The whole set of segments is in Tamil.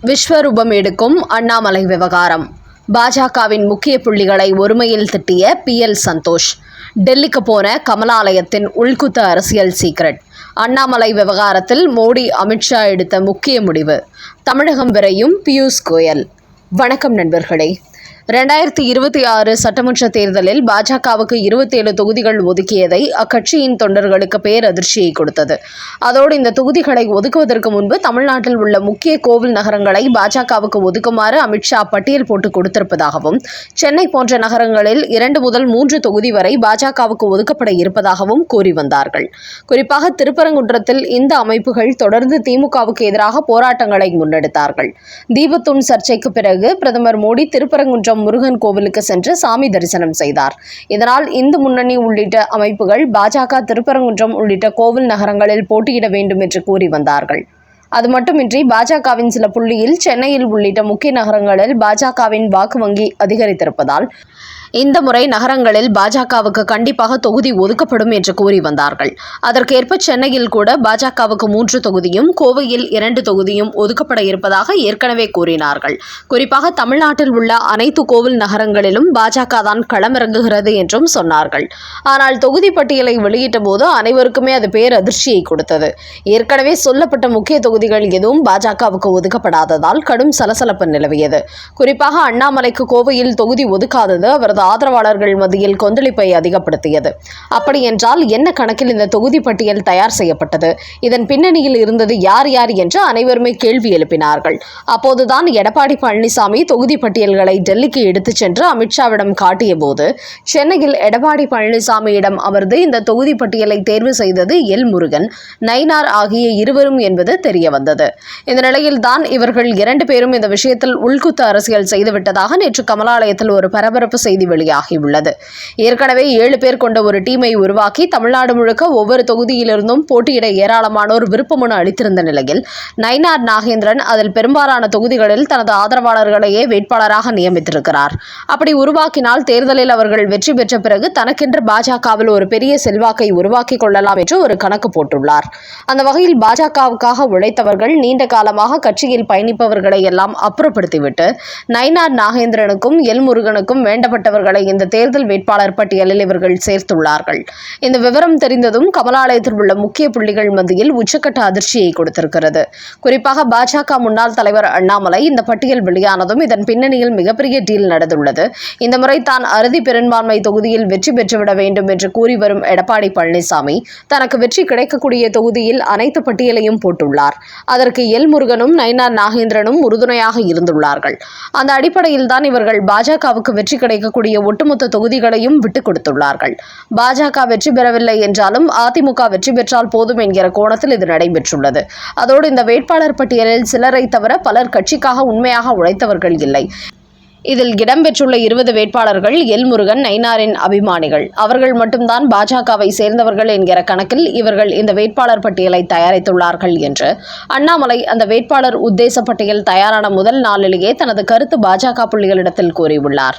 விஸ்வரூபம் எடுக்கும் அண்ணாமலை விவகாரம். பாஜகவின் முக்கிய புள்ளிகளை ஒருமையில் திட்டிய PL சந்தோஷ். டெல்லிக்கு போன கமலாலயத்தின் உள்குத்து அரசியல் சீக்ரெட். அண்ணாமலை விவகாரத்தில் மோடி, அமித்ஷா எடுத்த முக்கிய முடிவு. தமிழகம் விரையும் பியூஷ் கோயல். வணக்கம் நண்பர்களே. 2026 சட்டமன்ற தேர்தலில் பாஜகவுக்கு 27 தொகுதிகள் ஒதுக்கியதை அக்கட்சியின் தொண்டர்களுக்கு பேரதிர்ச்சியை கொடுத்தது. அதோடு இந்த தொகுதிகளை ஒதுக்குவதற்கு முன்பு தமிழ்நாட்டில் உள்ள முக்கிய கோவில் நகரங்களை பாஜகவுக்கு ஒதுக்குமாறு அமித்ஷா பட்டியல் போட்டு கொடுத்திருப்பதாகவும், சென்னை போன்ற நகரங்களில் 2 முதல் 3 தொகுதி வரை பாஜகவுக்கு ஒதுக்கப்பட இருப்பதாகவும் கூறி வந்தார்கள். குறிப்பாக திருப்பரங்குன்றத்தில் இந்த அமைப்புகள் தொடர்ந்து திமுகவுக்கு எதிராக போராட்டங்களை முன்னெடுத்தார்கள். தீபத்தூண் சர்ச்சைக்கு பிறகு பிரதமர் மோடி திருப்பரங்குன்றம் முருகன் கோவிலுக்கு சென்று சாமி தரிசனம் செய்தார். இதனால் இந்து முன்னணி உள்ளிட்ட அமைப்புகள் பாஜக திருப்பரங்குன்றம் உள்ளிட்ட கோவில் நகரங்களில் போட்டியிட வேண்டும் என்று கூறி வந்தார்கள். அது மட்டுமின்றி பாஜகவின் சில புள்ளியில் சென்னையில் உள்ளிட்ட முக்கிய நகரங்களில் பாஜகவின் வாக்கு வங்கி அதிகரித்திருப்பதால் இந்த முறை நகரங்களில் பாஜகவுக்கு கண்டிப்பாக தொகுதி ஒதுக்கப்படும் என்று கூறி வந்தார்கள். அதற்கேற்ப சென்னையில் கூட பாஜகவுக்கு 3 தொகுதியும், கோவையில் 2 தொகுதியும் ஒதுக்கப்பட இருப்பதாக ஏற்கனவே கூறினார்கள். குறிப்பாக தமிழ்நாட்டில் உள்ள அனைத்து கோவில் நகரங்களிலும் பாஜக தான் களமிறங்குகிறது என்றும் சொன்னார்கள். ஆனால் தொகுதி பட்டியலை வெளியிட்ட போது அனைவருக்குமே அது பேரதிர்ச்சியை கொடுத்தது. ஏற்கனவே சொல்லப்பட்ட முக்கிய தொகுதிகள் எதுவும் பாஜகவுக்கு ஒதுக்கப்படாததால் கடும் சலசலப்பு நிலவியது. குறிப்பாக அண்ணாமலைக்கு கோவையில் தொகுதி ஒதுக்காதது அவரது ஆதரவாளர்கள் மத்தியில் கொந்தளிப்பை அதிகப்படுத்தியது. அப்படி என்றால் என்ன கணக்கில் இந்த தொகுதி பட்டியல் தயார் செய்யப்பட்டது? இதன் பின்னணியில் இருந்தது யார் யார் என்று அனைவருமே கேள்வி எழுப்பினார்கள். அப்போதுதான் எடப்பாடி பழனிசாமி தொகுதி பட்டியல்களை டெல்லிக்கு எடுத்துச் சென்று அமித்ஷாவிடம் காட்டிய போது, சென்னையில் எடப்பாடி பழனிசாமியிடம் அமர்ந்து இந்த தொகுதி பட்டியலை தேர்வு செய்தது எல் முருகன், நயினார் ஆகிய இருவரும் என்பது தெரிய வந்தது. இந்த நிலையில் தான் இவர்கள் 2 பேரும் இந்த விஷயத்தில் உள்குத்து அரசியல் செய்துவிட்டதாக நேற்று கமலாலயத்தில் ஒரு பரபரப்பு செய்தி வெளியாகியுள்ளது. ஏற்கனவே 7 பேர் கொண்ட ஒரு டீமை உருவாக்கி தமிழ்நாடு முழுக்க ஒவ்வொரு தொகுதியிலிருந்தும் போட்டியிட ஏராளமானோர் விருப்பமனு அளித்திருந்த நிலையில் நயினார் நாகேந்திரன் அதில் பெரும்பாலான தொகுதிகளில் தனது ஆதரவாளர்களையே வேட்பாளராக நியமித்திருக்கிறார். அப்படி உருவாக்கினால் தேர்தலில் அவர்கள் வெற்றி பெற்ற பிறகு தனக்கென்று பாஜகவில் ஒரு பெரிய செல்வாக்கை உருவாக்கிக் கொள்ளலாம் என்று ஒரு கணக்கு போட்டுள்ளார். அந்த வகையில் பாஜகவுக்காக உழைத்தவர்கள், நீண்ட காலமாக கட்சியில் பயணிப்பவர்களை எல்லாம் அப்புறப்படுத்திவிட்டு நயினார் நாகேந்திரனுக்கும் எல் முருகனுக்கும் வேண்டப்பட்டவர்களை இந்த தேர்தல் வேட்பாளர் பட்டியலில் இவர்கள் சேர்த்துள்ளார்கள். இந்த விவரம் தெரிந்ததும் கமலாலயத்தில் உள்ள முக்கிய புள்ளிகள் மத்தியில் உச்சக்கட்ட அதிர்ச்சியை கொடுத்திருக்கிறது. குறிப்பாக பாஜக முன்னாள் தலைவர் அண்ணாமலை இந்த பட்டியல் வெளியானதும் இதன் பின்னணியில் மிகப்பெரிய டீல் நடந்துள்ளது. இந்த முறை தான் அறுதி பெரும்பான்மை தொகுதியில் வெற்றி பெற்றுவிட வேண்டும் என்று கூறி வரும் எடப்பாடி பழனிசாமி தனக்கு வெற்றி கிடைக்கக்கூடிய தொகுதியில் அனைத்து பட்டியலையும் போட்டுள்ளார். அதற்கு எல் முருகனும் நயினார் நாகேந்திரனும் உறுதுணையாக இருந்துள்ளார்கள். அந்த அடிப்படையில் தான் இவர்கள் பாஜகவுக்கு வெற்றி கிடைக்கக்கூடிய ஒட்டுமொத்த தொகுதிகளையும் விட்டுக் கொடுத்துள்ளார்கள். பாஜக வெற்றி பெறவில்லை என்றாலும் அதிமுக வெற்றி பெற்றால் போதும் என்கிற கோணத்தில் இது நடைபெற்றுள்ளது. அதோடு இந்த வேட்பாளர் பட்டியலில் சிலரை தவிர பலர் கட்சிக்காக உண்மையாக உழைத்தவர்கள் இல்லை. இதில் இடம்பெற்றுள்ள 20 வேட்பாளர்கள் எல் முருகன், நயினாரின் அபிமானிகள். அவர்கள் மட்டும்தான் பாஜகவை சேர்ந்தவர்கள் என்கிற கணக்கில் இவர்கள் இந்த வேட்பாளர் பட்டியலை தயாரித்துள்ளார்கள் என்று அண்ணாமலை அந்த வேட்பாளர் உத்தேச பட்டியல் தயாரான முதல் நாளிலேயே தனது கருத்து பாஜக புள்ளிகளிடத்தில் கூறியுள்ளார்.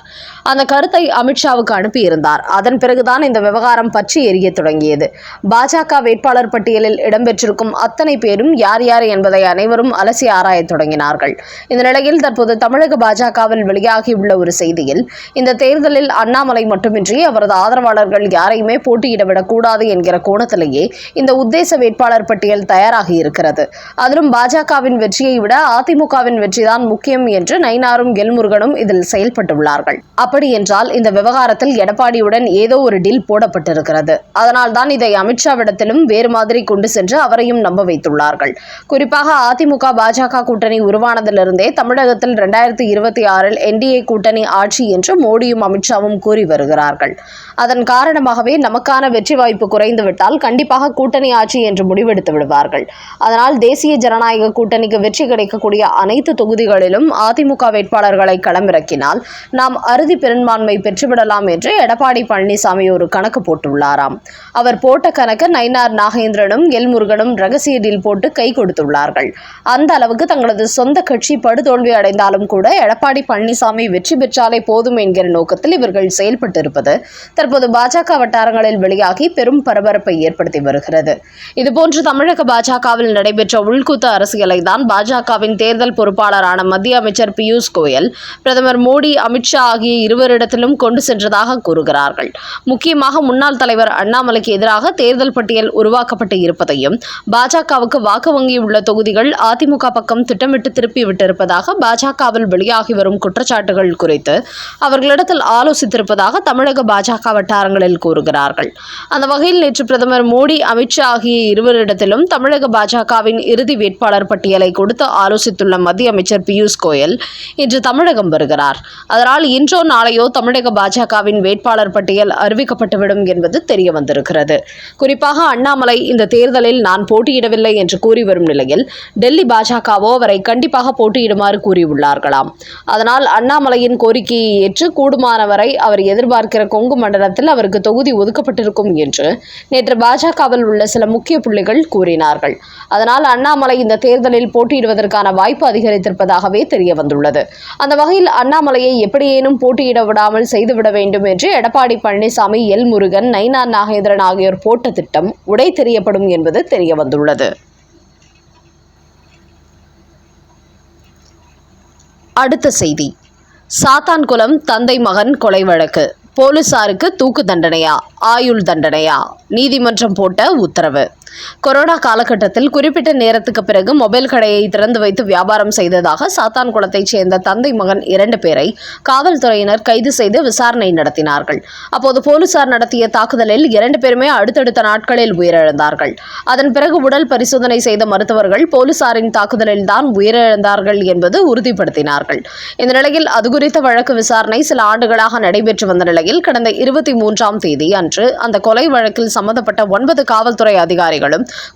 அந்த கருத்தை அமித்ஷாவுக்கு அனுப்பியிருந்தார். அதன் பிறகுதான் இந்த விவகாரம் பற்றி எரிய தொடங்கியது. பாஜக வேட்பாளர் பட்டியலில் இடம்பெற்றிருக்கும் அத்தனை பேரும் யார் யார் என்பதை அனைவரும் அலசி ஆராயத் தொடங்கினார்கள். இந்த நிலையில் தற்போது தமிழக பாஜகவில் வெளியாகியுள்ள ஒரு செய்தியில், இந்த தேர்தலில் அண்ணாமலை மட்டுமின்றி அவரது ஆதரவாளர்கள் யாரையுமே போட்டியிடவிடக் கூடாது என்கிற கோணத்திலேயே இந்த உத்தேச வேட்பாளர் பட்டியல் தயாராகி இருக்கிறது. அதிலும் பாஜகவின் வெற்றியை விட அதிமுகவின் வெற்றிதான் முக்கியம் என்று நயினாரும் எல் முருகனும் இதில் செயல்பட்டுள்ளார்கள். அப்படி என்றால் இந்த விவகாரத்தில் எடப்பாடியுடன் ஏதோ ஒரு டீல் போடப்பட்டிருக்கிறது. அதனால் தான் இதை அமித்ஷாவிடத்திலும் வேறு மாதிரி கொண்டு சென்று அவரையும் நம்ப வைத்துள்ளார்கள். குறிப்பாக அதிமுக பாஜக கூட்டணி உருவானதிலிருந்தே தமிழகத்தில் 2026 NDA கூட்டணி ஆட்சி என்று மோடியும் அமித்ஷாவும் கூறி வருகிறார்கள். அதன் காரணமாகவே நமக்கான வெற்றி வாய்ப்பு குறைந்துவிட்டால் கண்டிப்பாக கூட்டணி ஆட்சி என்று முடிவெடுத்து விடுவார்கள். அதனால் தேசிய ஜனநாயக கூட்டணிக்கு வெற்றி கிடைக்கக்கூடிய அனைத்து தொகுதிகளிலும் அதிமுக வேட்பாளர்களை களமிறக்கினால் நாம் அறுதி பெரும்பான்மை பெற்றுவிடலாம் என்று எடப்பாடி பழனிசாமி ஒரு கணக்கு போட்டுள்ளாராம். அவர் போட்ட கணக்கு நயினார் நாகேந்திரனும் எல் முருகனும் ரகசிய டீல் போட்டு கை கொடுத்துள்ளார்கள். அந்த அளவுக்கு தங்களது சொந்த கட்சி படுதோல்வி அடைந்தாலும் கூட எடப்பாடி பழனிசாமி பழனிசாமி வெற்றி பெற்றாலே போதும் என்கிற நோக்கத்தில் இவர்கள் செயல்பட்டிருப்பது தற்போது பாஜக வட்டாரங்களில் வெளியாகி பெரும் பரபரப்பை ஏற்படுத்தி வருகிறது. இதுபோன்று தமிழக பாஜகவில் நடைபெற்ற உள்குத்து அரசியலை தான் பாஜகவின் தேர்தல் பொறுப்பாளரான மத்திய அமைச்சர் பியூஷ் கோயல் பிரதமர் மோடி, அமித்ஷா ஆகிய இருவரிடத்திலும் கொண்டு சென்றதாக கூறுகிறார்கள். முக்கியமாக முன்னாள் தலைவர் அண்ணாமலைக்கு எதிராக தேர்தல் பட்டியல் உருவாக்கப்பட்டு இருப்பதையும், பாஜகவுக்கு வாக்கு வங்கி உள்ள தொகுதிகள் அதிமுக பக்கம் திட்டமிட்டு திருப்பிவிட்டிருப்பதாக பாஜகவில் வெளியாகி வரும் குற்றச்சாட்டுகள் குறித்து அவர்களிடத்தில் ஆலோசித்திருப்பதாக தமிழக பாஜக வட்டாரங்களில் கூறுகிறார்கள். அந்த வகையில் நேற்று பிரதமர் மோடி, அமித்ஷா ஆகிய இருவரிடத்திலும் தமிழக பாஜகவின் இறுதி வேட்பாளர் பட்டியலை கொடுத்து ஆலோசித்துள்ள மத்திய அமைச்சர் பியூஷ் கோயல் இன்று தமிழகம் வருகிறார். அதனால் இன்றோ நாளையோ தமிழக பாஜகவின் வேட்பாளர் பட்டியல் அறிவிக்கப்பட்டுவிடும் என்பது தெரிய வந்திருக்கிறது. குறிப்பாக அண்ணாமலை இந்த தேர்தலில் நான் போட்டியிடவில்லை என்று கூறி வரும் நிலையில் டெல்லி பாஜகவோ அவரை கண்டிப்பாக போட்டியிடுமாறு கூறியுள்ளார்களாம். அதனால் அண்ணாமலையின் கோரிக்கையை ஏற்று கூடுமானவரை அவர் எதிர்பார்க்கிற கொங்கு மண்டலத்தில் அவருக்கு தொகுதி ஒதுக்கப்பட்டிருக்கும் என்று நேற்று பாஜகவில் உள்ள சில முக்கிய புள்ளிகள் கூறினார்கள். அதனால் அண்ணாமலை இந்த தேர்தலில் போட்டியிடுவதற்கான வாய்ப்பு அதிகரித்திருப்பதாகவே தெரிய வந்துள்ளது. அந்த வகையில் அண்ணாமலையை எப்படியேனும் போட்டியிட விடாமல் செய்துவிட வேண்டும் என்று எடப்பாடி பழனிசாமி, எல் முருகன், நயினார் நாகேந்திரன் ஆகியோர் போட்ட திட்டம் உடை தெரியப்படும் என்பது தெரிய வந்துள்ளது. அடுத்த செய்தி: சாத்தான்குளம் தந்தை மகன் கொலை வழக்கு. போலீசாருக்கு தூக்கு தண்டனையா, ஆயுள் தண்டனையா? நீதிமன்றம் போட்ட உத்தரவு. கொரோனா காலகட்டத்தில் குறிப்பிட்ட நேரத்துக்கு பிறகு மொபைல் கடையை திறந்து வைத்து வியாபாரம் செய்ததாக சாத்தான்குளத்தைச் சேர்ந்த தந்தை மகன் 2 பேரை காவல்துறையினர் கைது செய்து விசாரணை நடத்தினார்கள். அப்போது போலீசார் நடத்திய தாக்குதலில் 2 பேருமே அடுத்தடுத்த நாட்களில் உயிரிழந்தார்கள். அதன் பிறகு உடல் பரிசோதனை செய்த மருத்துவர்கள் போலீசாரின் தாக்குதலில் தான் உயிரிழந்தார்கள் என்பது உறுதிப்படுத்தினார்கள். இந்த நிலையில் அது குறித்த வழக்கு விசாரணை சில ஆண்டுகளாக நடைபெற்று வந்த நிலையில் கடந்த 23ஆம் தேதி அன்று அந்த கொலை வழக்கில் சம்பந்தப்பட்ட 9 காவல்துறை அதிகாரிகள்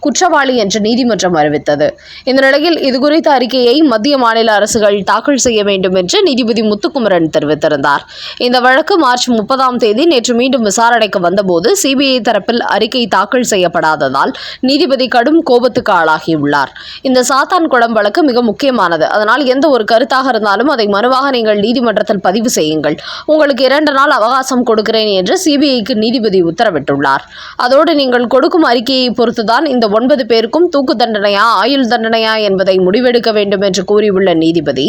குற்றவாளி என்று நீதிமன்றம் அறிவித்தது. இந்த நிலையில் இதுகுறித்த அறிக்கையை மத்திய மாநில அரசுகள் தாக்கல் செய்ய வேண்டும் என்று நீதிபதி முத்துக்குமரன் தெரிவித்திருந்தார். இந்த வழக்கு மார்ச் 30ஆம் தேதி நேற்று மீண்டும் விசாரணைக்கு வந்தபோது சிபிஐ தரப்பில் அறிக்கை தாக்கல் செய்யப்படாததால் நீதிபதி கடும் கோபத்துக்கு ஆளாகியுள்ளார். இந்த சாத்தான்குளம் வழக்கு மிக முக்கியமானது. அதனால் எந்த ஒரு கருத்தாக இருந்தாலும் அதை மனுவாக நீங்கள் நீதிமன்றத்தில் பதிவு செய்யுங்கள். உங்களுக்கு 2 நாள் அவகாசம் கொடுக்கிறேன் என்று சிபிஐக்கு நீதிபதி உத்தரவிட்டுள்ளார். அதோடு நீங்கள் கொடுக்கும் அறிக்கையை பொறுத்துதான் இந்த 9 பேருக்கும் தூக்கு தண்டனையா, ஆயுள் தண்டனையா என்பதை முடிவெடுக்க வேண்டும் என்று கூறியுள்ள நீதிபதி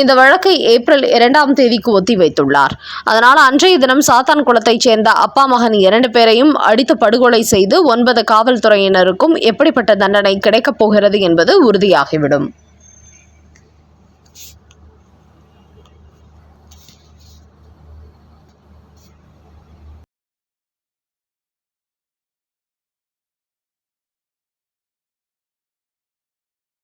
இந்த வழக்கை ஏப்ரல் 2ஆம் தேதிக்கு ஒத்திவைத்துள்ளார். அதனால் அன்றைய தினம் சாத்தான்குளத்தைச் சேர்ந்த அப்பா மகன் 2 பேரையும் அடித்து படுகொலை செய்து 9 காவல்துறையினருக்கும் எப்படிப்பட்ட தண்டனை கிடைக்கப் போகிறது என்பது உறுதியாகிவிடும்.